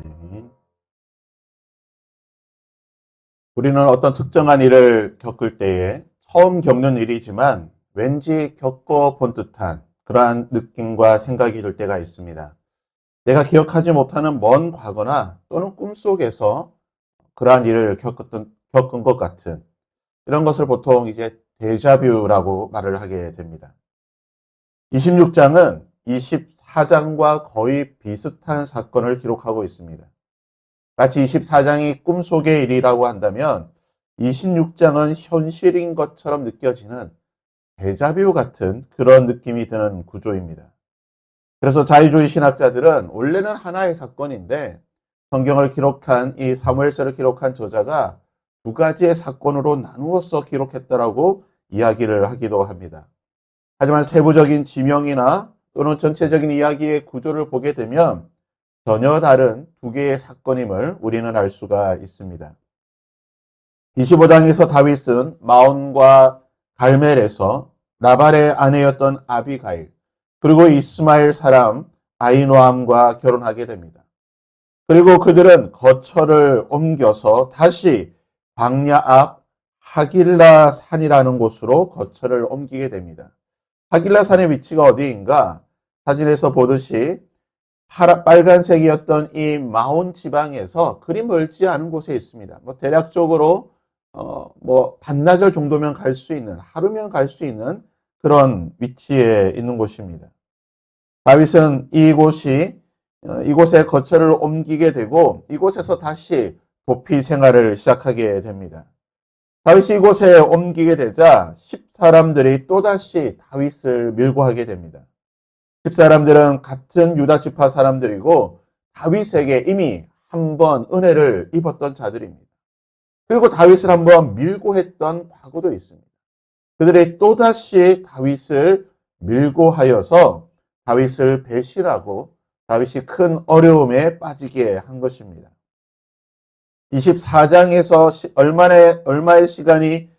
네. 우리는 어떤 특정한 일을 겪을 때에 처음 겪는 일이지만 왠지 겪어본 듯한 그러한 느낌과 생각이 들 때가 있습니다. 내가 기억하지 못하는 먼 과거나 또는 꿈속에서 그러한 일을 겪은 것 같은 이런 것을 보통 이제 데자뷰라고 말을 하게 됩니다. 26장은 24장과 거의 비슷한 사건을 기록하고 있습니다. 마치 24장이 꿈속의 일이라고 한다면 26장은 현실인 것처럼 느껴지는 데자뷰 같은 그런 느낌이 드는 구조입니다. 그래서 자유주의 신학자들은 원래는 하나의 사건인데 성경을 기록한 이 사무엘서를 기록한 저자가 두 가지의 사건으로 나누어서 기록했다라고 이야기를 하기도 합니다. 하지만 세부적인 지명이나 또는 전체적인 이야기의 구조를 보게 되면 전혀 다른 두 개의 사건임을 우리는 알 수가 있습니다. 25장에서 다윗은 마온과 갈멜에서 나발의 아내였던 아비가일 그리고 이스마엘 사람 아이노암과 결혼하게 됩니다. 그리고 그들은 거처를 옮겨서 다시 광야 앞 하길라 산이라는 곳으로 거처를 옮기게 됩니다. 하길라 산의 위치가 어디인가? 사진에서 보듯이 빨간색이었던 이 마온 지방에서 그리 멀지 않은 곳에 있습니다. 대략적으로 반나절 정도면 갈 수 있는, 하루면 갈 수 있는 그런 위치에 있는 곳입니다. 다윗은 이곳에 거처를 옮기게 되고 이곳에서 다시 도피 생활을 시작하게 됩니다. 다윗이 이곳에 옮기게 되자 10사람들이 또다시 다윗을 밀고 하게 됩니다. 10사람들은 같은 유다 지파 사람들이고 다윗에게 이미 한 번 은혜를 입었던 자들입니다. 그리고 다윗을 한번 밀고 했던 과거도 있습니다. 그들이 또다시 다윗을 밀고 하여서 다윗을 배신하고 다윗이 큰 어려움에 빠지게 한 것입니다. 24장에서 얼마의 시간이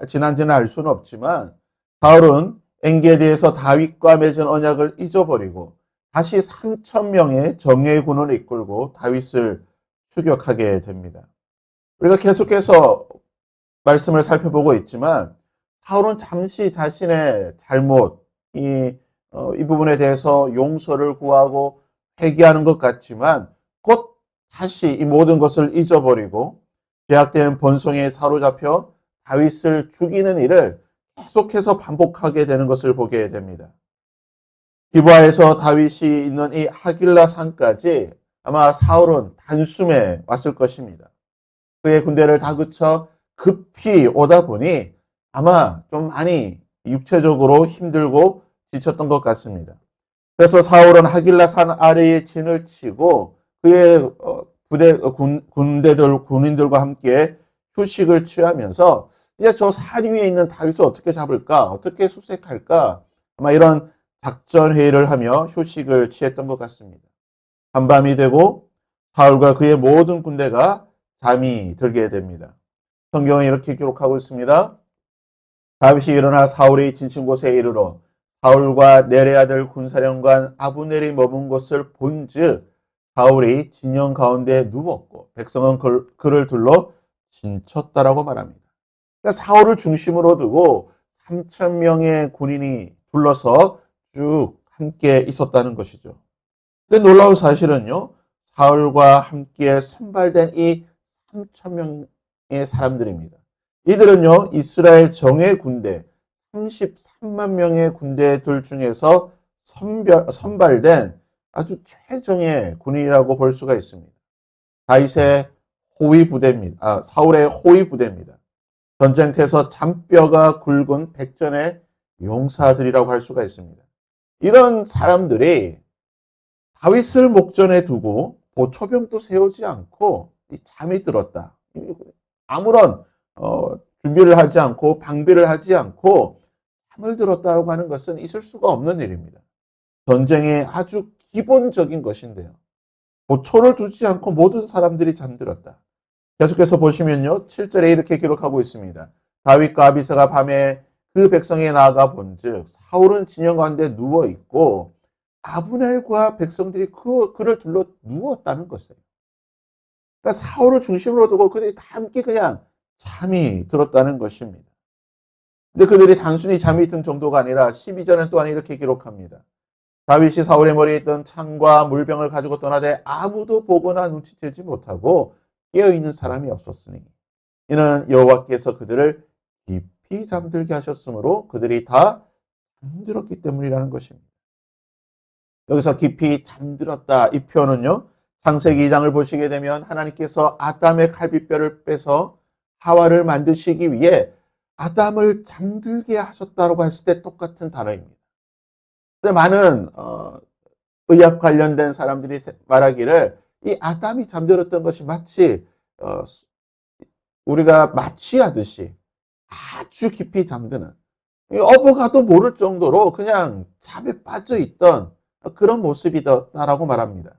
지난지는 알 수는 없지만 사울은 엔게디에서 다윗과 맺은 언약을 잊어버리고 다시 3,000명의 정예의 군을 이끌고 다윗을 추격하게 됩니다. 우리가 계속해서 말씀을 살펴보고 있지만 사울은 잠시 자신의 잘못, 이 부분에 대해서 용서를 구하고 회개하는 것 같지만 곧 다시 이 모든 것을 잊어버리고 죄악된 본성에 사로잡혀 다윗을 죽이는 일을 계속해서 반복하게 되는 것을 보게 됩니다. 기브아에서 다윗이 있는 이 하길라 산까지 아마 사울은 단숨에 왔을 것입니다. 그의 군대를 다그쳐 급히 오다 보니 아마 좀 많이 육체적으로 힘들고 지쳤던 것 같습니다. 그래서 사울은 하길라 산 아래에 진을 치고 그의 군인들과 함께 휴식을 취하면서 이제 저 산 위에 있는 다윗을 어떻게 잡을까? 어떻게 수색할까? 아마 이런 작전 회의를 하며 휴식을 취했던 것 같습니다. 한밤이 되고 사울과 그의 모든 군대가 잠이 들게 됩니다. 성경은 이렇게 기록하고 있습니다. 다윗이 일어나 사울의 진친 곳에 이르러 사울과 내레 아들 군사령관 아브넬이 머문 것을 본즉 사울이 진영 가운데 누웠고 백성은 그를 둘러 진쳤다라고 말합니다. 그러니까 사울을 중심으로 두고 3,000명의 군인이 둘러서 쭉 함께 있었다는 것이죠. 근데 놀라운 사실은요, 사울과 함께 선발된 이 3,000명의 사람들입니다. 이들은요, 이스라엘 정예 군대 33만 명의 군대들 중에서 선발된 아주 최정예 군인이라고 볼 수가 있습니다. 다윗의 호위 부대입니다. 사울의 호위 부대입니다. 전쟁터에서 잔뼈가 굵은 백전의 용사들이라고 할 수가 있습니다. 이런 사람들이 다윗을 목전에 두고 보초병도 세우지 않고 잠이 들었다. 아무런 준비를 하지 않고 방비를 하지 않고 잠을 들었다고 하는 것은 있을 수가 없는 일입니다. 전쟁의 아주 기본적인 것인데요. 보초를 두지 않고 모든 사람들이 잠들었다. 계속해서 보시면요. 7절에 이렇게 기록하고 있습니다. 다윗과 아비새가 밤에 그 백성에 나아가 본즉 사울은 진영 가운데 누워 있고 아브넬과 백성들이 그를 둘러 누웠다는 것이에요. 그러니까 사울을 중심으로 두고 그들이 다 함께 그냥 잠이 들었다는 것입니다. 근데 그들이 단순히 잠이 든 정도가 아니라 12절은 또한 이렇게 기록합니다. 다윗이 사울의 머리에 있던 창과 물병을 가지고 떠나되 아무도 보거나 눈치채지 못하고 깨어있는 사람이 없었으니 이는 여호와께서 그들을 깊이 잠들게 하셨으므로 그들이 다 잠들었기 때문이라는 것입니다. 여기서 깊이 잠들었다 이 표현은요. 창세기 2장을 보시게 되면 하나님께서 아담의 갈비뼈를 빼서 하와를 만드시기 위해 아담을 잠들게 하셨다고 했을 때 똑같은 단어입니다. 많은 의학 관련된 사람들이 말하기를 이 아담이 잠들었던 것이 마치 우리가 마취하듯이 아주 깊이 잠드는 어부가도 모를 정도로 그냥 잠에 빠져 있던 그런 모습이다라고 말합니다.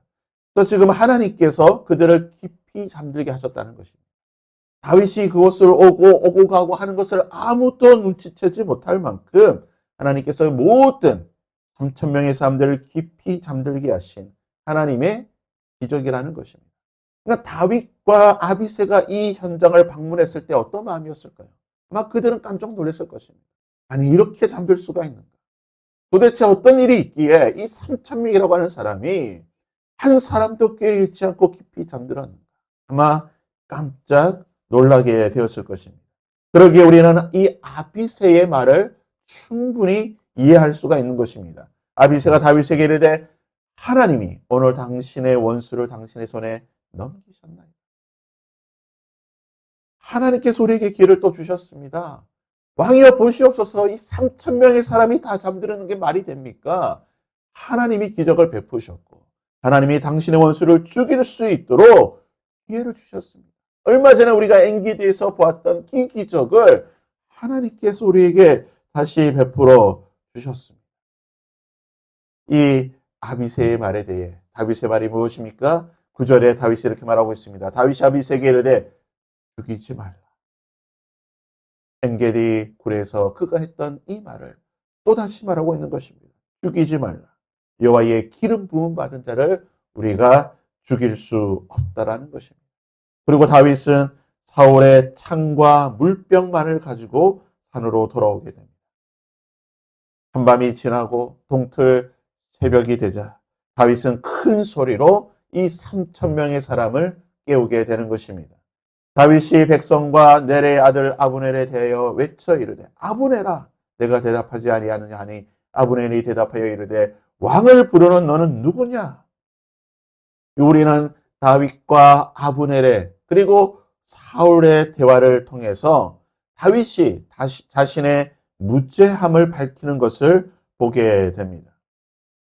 그래서 지금 하나님께서 그들을 깊이 잠들게 하셨다는 것입니다. 다윗이 그곳을 오고 가고 하는 것을 아무도 눈치채지 못할 만큼 하나님께서 모든 3천 명의 사람들을 깊이 잠들게 하신 하나님의 기적이라는 것입니다. 그러니까 다윗과 아비새가 이 현장을 방문했을 때 어떤 마음이었을까요? 아마 그들은 깜짝 놀랐을 것입니다. 아니 이렇게 잠들 수가 있는가? 도대체 어떤 일이 있기에 이 3천 명이라고 하는 사람이 한 사람도 깨어있지 않고 깊이 잠들었는가? 아마 깜짝 놀라게 되었을 것입니다. 그러기에 우리는 이 아비새의 말을 충분히 이해할 수가 있는 것입니다. 아비새가 다윗에게 이르되 하나님이 오늘 당신의 원수를 당신의 손에 넘기셨나요? 하나님께서 우리에게 길을 또 주셨습니다. 왕이여 보시옵소서 이 3천 명의 사람이 다 잠드는 게 말이 됩니까? 하나님이 기적을 베푸셨고 하나님이 당신의 원수를 죽일 수 있도록 기회를 주셨습니다. 얼마 전에 우리가 엔기디에서 보았던 이 기적을 하나님께서 우리에게 다시 베풀어 주셨습니다. 이 아비새의 말에 대해 다윗의 말이 무엇입니까? 9절에 다윗이 이렇게 말하고 있습니다. 다윗이 아비새에게 이르되 죽이지 말라. 엔게디 굴에서 그가 했던 이 말을 또다시 말하고 있는 것입니다. 죽이지 말라. 여호와의 기름 부음 받은 자를 우리가 죽일 수 없다라는 것입니다. 그리고 다윗은 사울의 창과 물병만을 가지고 산으로 돌아오게 됩니다. 한밤이 지나고 동틀 새벽이 되자 다윗은 큰 소리로 이 3천 명의 사람을 깨우게 되는 것입니다. 다윗이 백성과 넬의 아들 아브넬에 대하여 외쳐 이르되 아브넬아 내가 대답하지 아니하느냐 하니 아브넬이 대답하여 이르되 왕을 부르는 너는 누구냐? 우리는 다윗과 아브넬의 그리고 사울의 대화를 통해서 다윗이 자신의 무죄함을 밝히는 것을 보게 됩니다.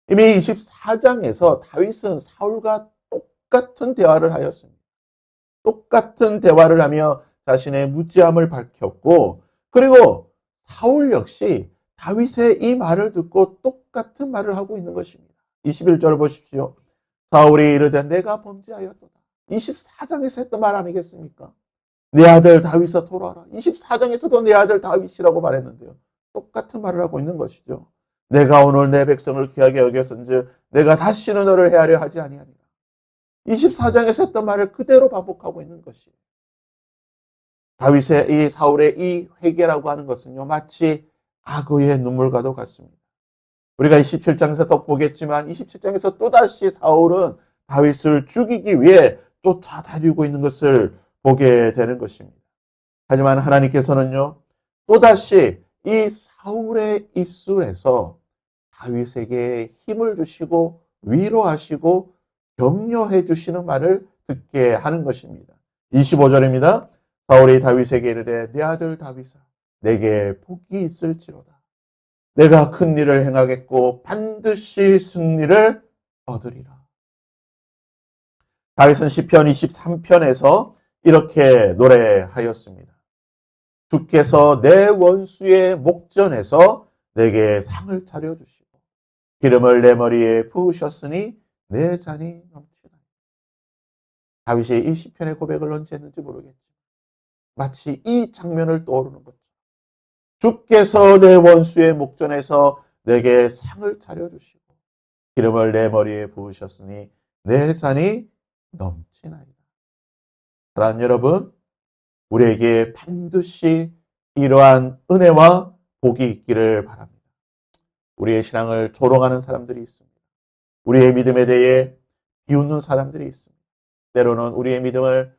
이미 24장에서 다윗은 사울과 똑같은 대화를 하였습니다. 똑같은 대화를 하며 자신의 무죄함을 밝혔고 그리고 사울 역시 다윗의 이 말을 듣고 똑같은 말을 하고 있는 것입니다. 21절 보십시오. 사울이 이르되 내가 범죄하였도다. 24장에서 했던 말 아니겠습니까? 내 아들 다윗아 돌아라. 24장에서도 내 아들 다윗이라고 말했는데요. 똑같은 말을 하고 있는 것이죠. 내가 오늘 내 백성을 귀하게 여겼은즉 내가 다시는 너를 헤아려 하지 아니하리라. 24장에서 했던 말을 그대로 반복하고 있는 것이에요. 다윗의 이 사울의 이 회개라고 하는 것은요. 마치 악어의 눈물과도 같습니다. 우리가 27장에서 더 보겠지만 27장에서 또다시 사울은 다윗을 죽이기 위해 쫓아다니고 있는 것을 보게 되는 것입니다. 하지만 하나님께서는요. 또다시 이 사울의 입술에서 다윗에게 힘을 주시고 위로하시고 격려해 주시는 말을 듣게 하는 것입니다. 25절입니다. 사울이 다윗에게 이르되 내 아들 다윗아 내게 복이 있을지로다. 내가 큰 일을 행하겠고 반드시 승리를 얻으리라. 다윗은 시편 23편에서 이렇게 노래하였습니다. 주께서 내 원수의 목전에서 내게 상을 차려주시고 기름을 내 머리에 부으셨으니 내 잔이 넘치다. 다윗이 이 시편의 고백을 언제 했는지 모르겠지만 마치 이 장면을 떠오르는 것처럼 주께서 내 원수의 목전에서 내게 상을 차려주시고 기름을 내 머리에 부으셨으니 내 잔이 넘치나이다. 사랑하는 여러분, 우리에게 반드시 이러한 은혜와 복이 있기를 바랍니다. 우리의 신앙을 조롱하는 사람들이 있습니다. 우리의 믿음에 대해 비웃는 사람들이 있습니다. 때로는 우리의 믿음을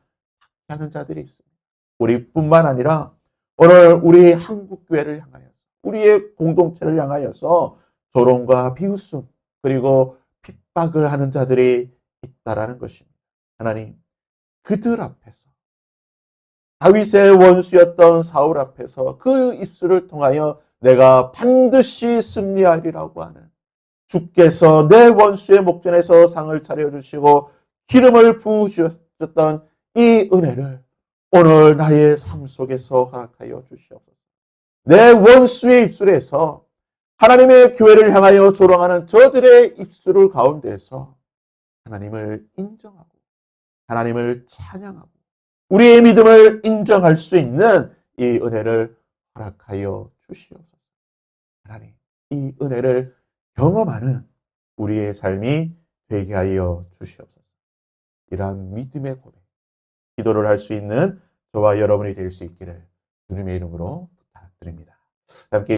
하는 자들이 있습니다. 우리뿐만 아니라 오늘 우리 한국교회를 향하여서 우리의 공동체를 향하여서 조롱과 비웃음 그리고 핍박을 하는 자들이 있다라는 것입니다. 하나님, 그들 앞에서 다윗의 원수였던 사울 앞에서 그 입술을 통하여 내가 반드시 승리하리라고 하는 주께서 내 원수의 목전에서 상을 차려주시고 기름을 부으셨던 이 은혜를 오늘 나의 삶 속에서 허락하여 주시옵소서. 내 원수의 입술에서 하나님의 교회를 향하여 조롱하는 저들의 입술 가운데서 하나님을 인정하고 하나님을 찬양하고 우리의 믿음을 인정할 수 있는 이 은혜를 허락하여 주시옵소서. 하나님, 이 은혜를 경험하는 우리의 삶이 되게 하여 주시옵소서. 이러한 믿음의 고백, 기도를 할 수 있는 저와 여러분이 될 수 있기를 주님의 이름으로 부탁드립니다. 함께